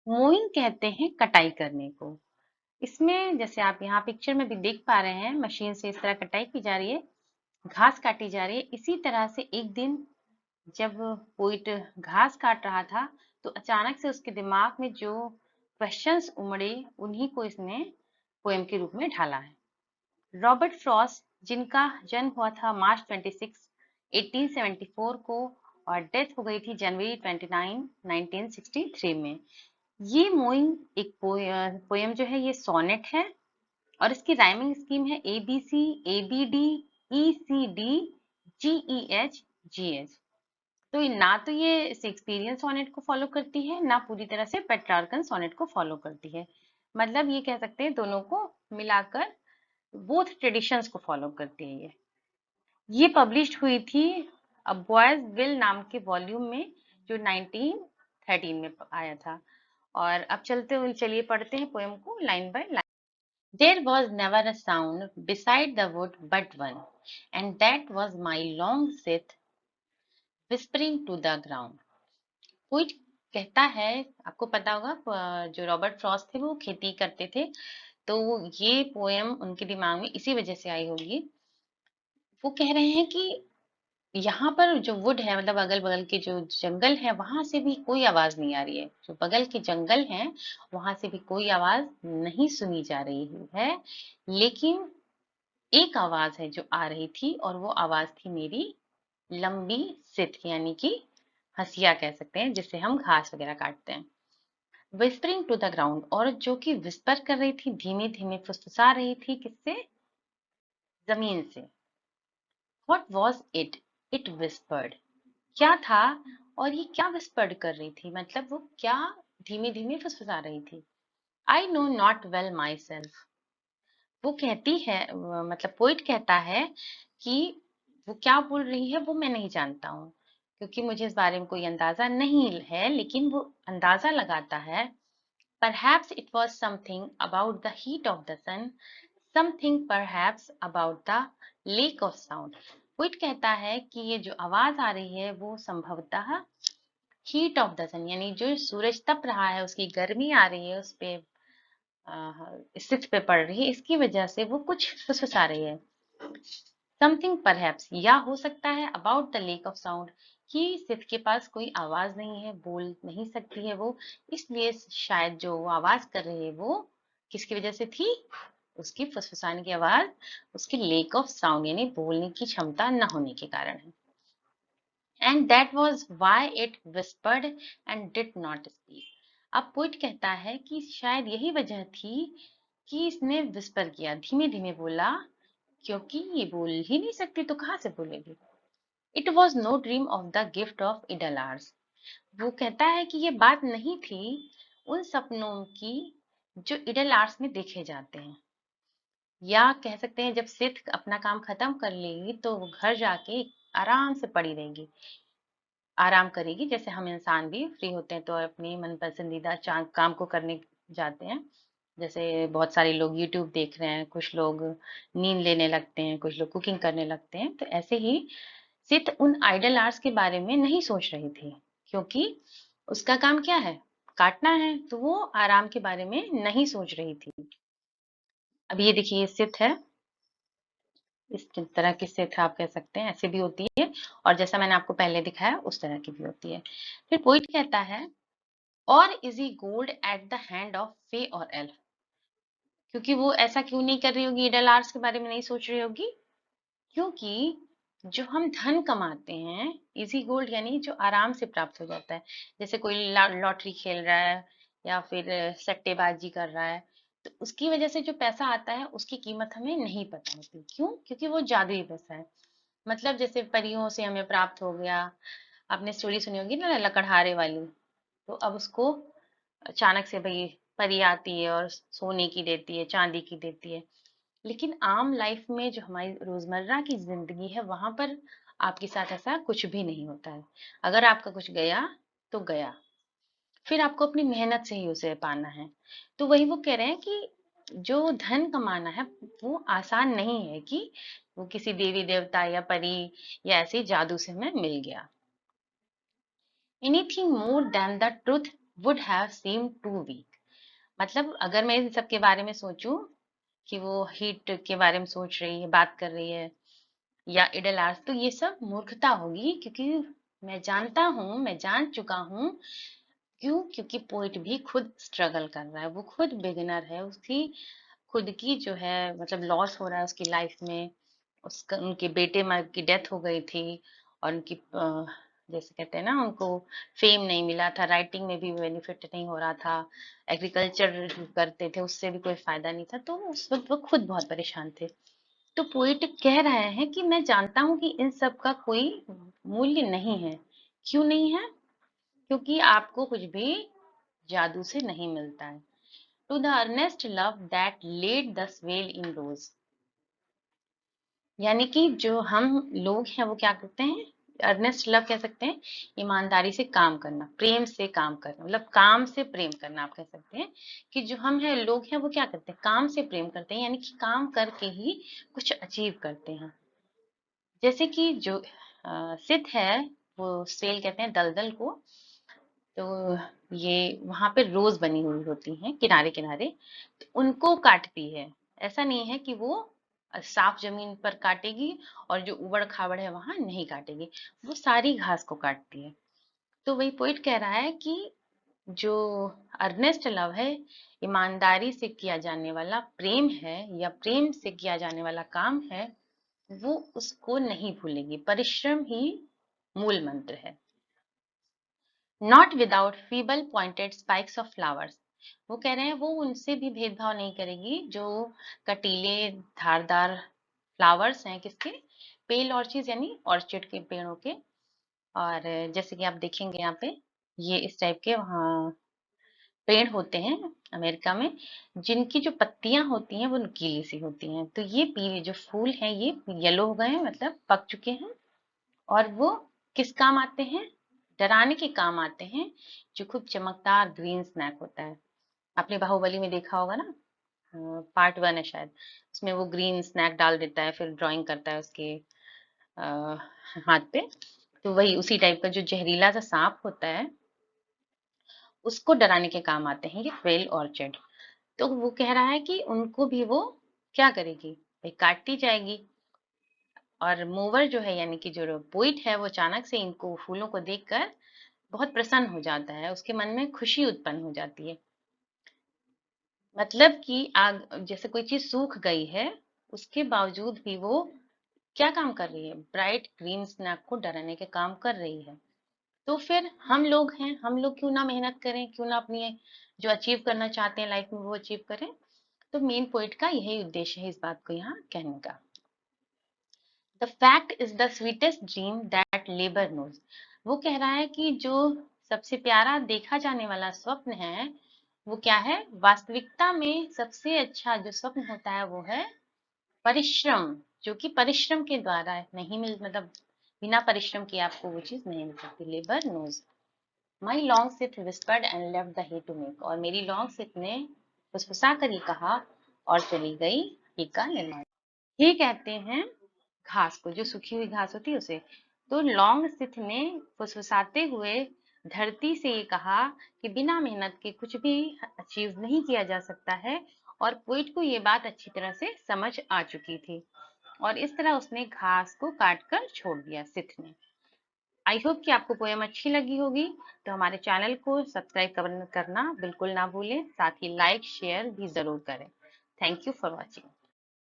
Moving कहते हैं कटाई करने को। इसमें जैसे आप यहाँ पिक्चर में भी देख पा रहे हैं, मशीन से इस तरह कटाई की जा रही है, घास काटी जा रही है। इसी तरह से एक दिन जब पोइट घास काट रहा था, तो अचानक से उसके दिमाग में जो क्वेश्चंस उमड़े, उन्हीं को इसने पोएम के रूप में ढाला है। रॉबर्ट फ्रॉस्ट, जिनका जन्म हुआ था मार्च 26, 1874 को और डेथ हो गई थी जनवरी 29, 1963 में। ये मोइंग एक पोयम जो है, ये सोनेट है और इसकी राइमिंग स्कीम है ABC, ABD, ECD, GEH, GH। तो ना तो ये शेक्सपियरियन सोनेट को फॉलो करती है, ना पूरी तरह से पेट्रार्कन सोनेट को फॉलो करती है। मतलब ये कह सकते हैं दोनों को मिलाकर बोथ ट्रेडिशंस को फॉलो करती है। ये पब्लिश्ड हुई थी अ बॉयज विल नाम के वॉल्यूम में, जो 1913 में आया था। और अब चलिए पढ़ते हैं पोएम को line by line. There was never a sound beside the wood but one, and that was my long Sith whispering to the ground. कोई कहता है, आपको पता होगा जो रॉबर्ट फ्रॉस्ट थे वो खेती करते थे, तो ये पोएम उनके दिमाग में इसी वजह से आई होगी। वो कह रहे हैं कि यहाँ पर जो वुड है, मतलब अगल बगल के जो जंगल है, वहां से भी कोई आवाज नहीं आ रही है। जो बगल के जंगल हैं, वहां से भी कोई आवाज नहीं सुनी जा रही है। लेकिन एक आवाज है जो आ रही थी, और वो आवाज थी मेरी लंबी सित, यानी कि हंसिया कह सकते हैं, जिससे हम घास वगैरह काटते हैं। विस्परिंग टू द ग्राउंड, और जो कि विस्पर कर रही थी, धीमे धीमे फुसफुसा रही थी, किससे? जमीन से। What was it? It whispered. क्या था? और ये क्या विस्पर्ड कर रही थी, मतलब वो क्या धीमे धीमे फुसफुसा रही थी? I know not well my self. वो कहती है, मतलब पोइट कहता है कि वो क्या बोल रही है वो मैं नहीं जानता हूँ, क्योंकि मुझे इस बारे में कोई अंदाजा नहीं है। लेकिन वो अंदाजा लगाता है, perhaps it was something about the heat of the sun, something perhaps about the lake of sound. Poet कहता है कि ये जो आवाज आ रही है वो संभवतः हीट ऑफ द सन, यानी जो सूरज तप रहा है, उसकी गर्मी आ रही है, उस पे स्थित पे पड़ रही है, इसकी वजह से वो कुछ फुसफुसा रही है। समथिंग परहैप्स, या हो सकता है about the lake of sound, कि सिर्फ के पास कोई आवाज नहीं है, बोल नहीं सकती है वो, इसलिए शायद जो वो आवाज कर रही है वो किसकी वजह से थी? उसकी फुसफुसाने की आवाज उसकी लेक ऑफ साउंड, यानी बोलने की क्षमता न होने के कारण है। And that was why it whispered and did not speak. अब पोइट कहता है कि शायद यही वजह थी कि इसने विस्पर किया, धीमे धीमे बोला, क्योंकि ये बोल ही नहीं सकती तो कहाँ से बोलेगी। It was no dream of the gift of idle arts. वो कहता है कि ये बात नहीं थी उन सपनों की जो इडल आर्ट्स में देखे जाते हैं, या कह सकते हैं जब सिद्ध अपना काम खत्म कर लेगी तो वो घर जाके आराम से पड़ी रहेगी, आराम करेगी। जैसे हम इंसान भी फ्री होते हैं तो अपनी मन पसंदीदा काम को करने जाते हैं। जैसे बहुत सारे लोग यूट्यूब देख रहे हैं, कुछ लोग नींद लेने लगते हैं, कुछ लोग कुकिंग करने लगते हैं। तो ऐसे ही सिर्फ उन आइडल आर्ट्स के बारे में नहीं सोच रही थी, क्योंकि उसका काम क्या है? काटना है, तो वो आराम के बारे में नहीं सोच रही थी। अब ये देखिए, सित है, इस तरह की सित आप कह सकते हैं, ऐसे भी होती है, और जैसा मैंने आपको पहले दिखाया उस तरह की भी होती है। फिर पोइट कहता है, और is he gold at the hand of फे और एल्फ। क्योंकि वो ऐसा क्यों नहीं कर रही होगी, इडल आर्ट्स के बारे में नहीं सोच रही होगी? क्योंकि जो हम धन कमाते हैं, इजी गोल्ड यानी जो आराम से प्राप्त हो जाता है, जैसे कोई लॉटरी खेल रहा है या फिर सट्टेबाजी कर रहा है, तो उसकी वजह से जो पैसा आता है उसकी कीमत हमें नहीं पता होती। क्यों? क्योंकि वो जादुई पैसा है। मतलब जैसे परियों से हमें प्राप्त हो गया, आपने स्टोरी सुनी होगी ना लकड़हारे वाली, तो अब उसको अचानक से भाई परी आती है और सोने की देती है, चांदी की देती है। लेकिन आम लाइफ में जो हमारी रोजमर्रा की जिंदगी है, वहां पर आपके साथ ऐसा कुछ भी नहीं होता है। अगर आपका कुछ गया तो गया, फिर आपको अपनी मेहनत से ही उसे पाना है। तो वही वो कह रहे हैं कि जो धन कमाना है वो आसान नहीं है कि वो किसी देवी देवता या परी या ऐसे जादू से हमें मिल गया। Anything more than the truth would have seemed too weak। मतलब अगर मैं इन सब के बारे में सोचूं कि वो हीट के बारे में सोच रही है, बात कर रही है, या इडल आर्ट्स, तो ये सब मूर्खता होगी, क्योंकि मैं जानता हूँ, मैं जान चुका हूँ। क्यों? क्योंकि पोइट भी खुद स्ट्रगल कर रहा है, वो खुद बिगिनर है, उसकी खुद की जो है मतलब लॉस हो रहा है उसकी लाइफ में। उसका उनके बेटे माँ की डेथ हो गई थी, और उनकी जैसे कहते हैं ना, उनको फेम नहीं मिला था, राइटिंग में भी बेनिफिट नहीं हो रहा था, एग्रीकल्चर जो करते थे उससे भी कोई फायदा नहीं था, तो उस वक्त वो खुद बहुत परेशान थे। तो पोइट कह रहे हैं कि मैं जानता हूं कि इन सब का कोई मूल्य नहीं है। क्यों नहीं है? क्योंकि आपको कुछ भी जादू से नहीं मिलता है। To the earnest love that laid the swell in rose. यानी कि जो हम लोग हैं वो क्या करते हैं, अर्नेस्ट लव कह सकते हैं, ईमानदारी से काम करना, प्रेम से काम करना, मतलब काम से प्रेम करना आप कह सकते हैं। कि जो हम हैं लोग हैं वो क्या करते हैं, काम से प्रेम करते हैं, यानी कि काम करके ही कुछ अचीव करते हैं। जैसे कि जो सित है, वो सेल कहते हैं दलदल को। तो ये वहां पे रोज बनी हुई होती हैं किनारे किनारे, तो उनको काटती है। ऐसा नहीं है कि वो साफ जमीन पर काटेगी और जो उबड़ खाबड़ है वहां नहीं काटेगी, वो सारी घास को काटती है। तो वही पोइट कह रहा है कि जो अर्नेस्ट लव है, ईमानदारी से किया जाने वाला प्रेम है, या प्रेम से किया जाने वाला काम है, वो उसको नहीं भूलेगी। परिश्रम ही मूल मंत्र है। Not without feeble pointed spikes of flowers. वो कह रहे हैं वो उनसे भी भेदभाव नहीं करेगी जो कटीले धारदार फ्लावर्स हैं, किसके, पेल ऑर्चिड यानी ऑर्चिड के पेड़ों के। और जैसे कि आप देखेंगे यहाँ पे, ये इस टाइप के वहाँ पेड़ होते हैं अमेरिका में, जिनकी जो पत्तियां होती हैं वो नुकीली सी होती हैं। तो ये पीले जो फूल हैं ये येलो हो गए हैं, मतलब पक चुके हैं, और वो किस काम आते हैं, डराने के काम आते हैं। जो खूब चमकदार ग्रीन स्नैक होता है, आपने बाहुबली में देखा होगा ना, पार्ट 1 है शायद, उसमें वो ग्रीन स्नैक डाल देता है, फिर ड्राइंग करता है उसके हाथ पे। तो वही उसी टाइप का जो जहरीला सा सांप होता है, उसको डराने के काम आते हैं ये क्वेल ऑर्चिड। तो वो कह रहा है कि उनको भी वो क्या करेगी, भाई काटती जाएगी। और मूवर जो है यानी कि जो पोइट है, वो अचानक से इनको फूलों को देखकर बहुत प्रसन्न हो जाता है, उसके मन में खुशी उत्पन्न हो जाती है। मतलब कि आग जैसे कोई चीज सूख गई है, उसके बावजूद भी वो क्या काम कर रही है, ब्राइट ग्रीन स्नैप को डराने के काम कर रही है। तो फिर हम लोग हैं, हम लोग क्यों ना मेहनत करें, क्यों ना अपनी जो अचीव करना चाहते हैं लाइफ में वो अचीव करें। तो मेन पॉइंट का यही उद्देश्य है इस बात को यहाँ कहने का। The fact is the sweetest dream that labour knows. वो कह रहा है कि जो सबसे प्यारा देखा जाने वाला स्वप्न है, वो क्या है, वास्तविकता में सबसे अच्छा जो स्वप्न होता है वो है परिश्रम। जो कि परिश्रम के द्वारा नहीं मिल, मतलब बिना परिश्रम किए आपको वो चीज नहीं मिल सकती। Labour knows. My long scythe whispered and left the hay to make. और मेरी लॉन्ग सिट ने फुसफुसा कर ये कहा और चली गई हे का निर्माण। ये कहते हैं घास को, जो सूखी हुई घास होती है उसे। तो लॉन्ग सिथ ने फुसफुसाते हुए धरती से ये कहा कि बिना मेहनत के कुछ भी अचीव नहीं किया जा सकता है। और पोइट को ये बात अच्छी तरह से समझ आ चुकी थी, और इस तरह उसने घास को काट कर छोड़ दिया सिथ ने। आई होप कि आपको पोएम अच्छी लगी होगी। तो हमारे चैनल को सब्सक्राइब करना बिल्कुल ना भूलें, साथ ही लाइक शेयर भी जरूर करें। Thank you for watching.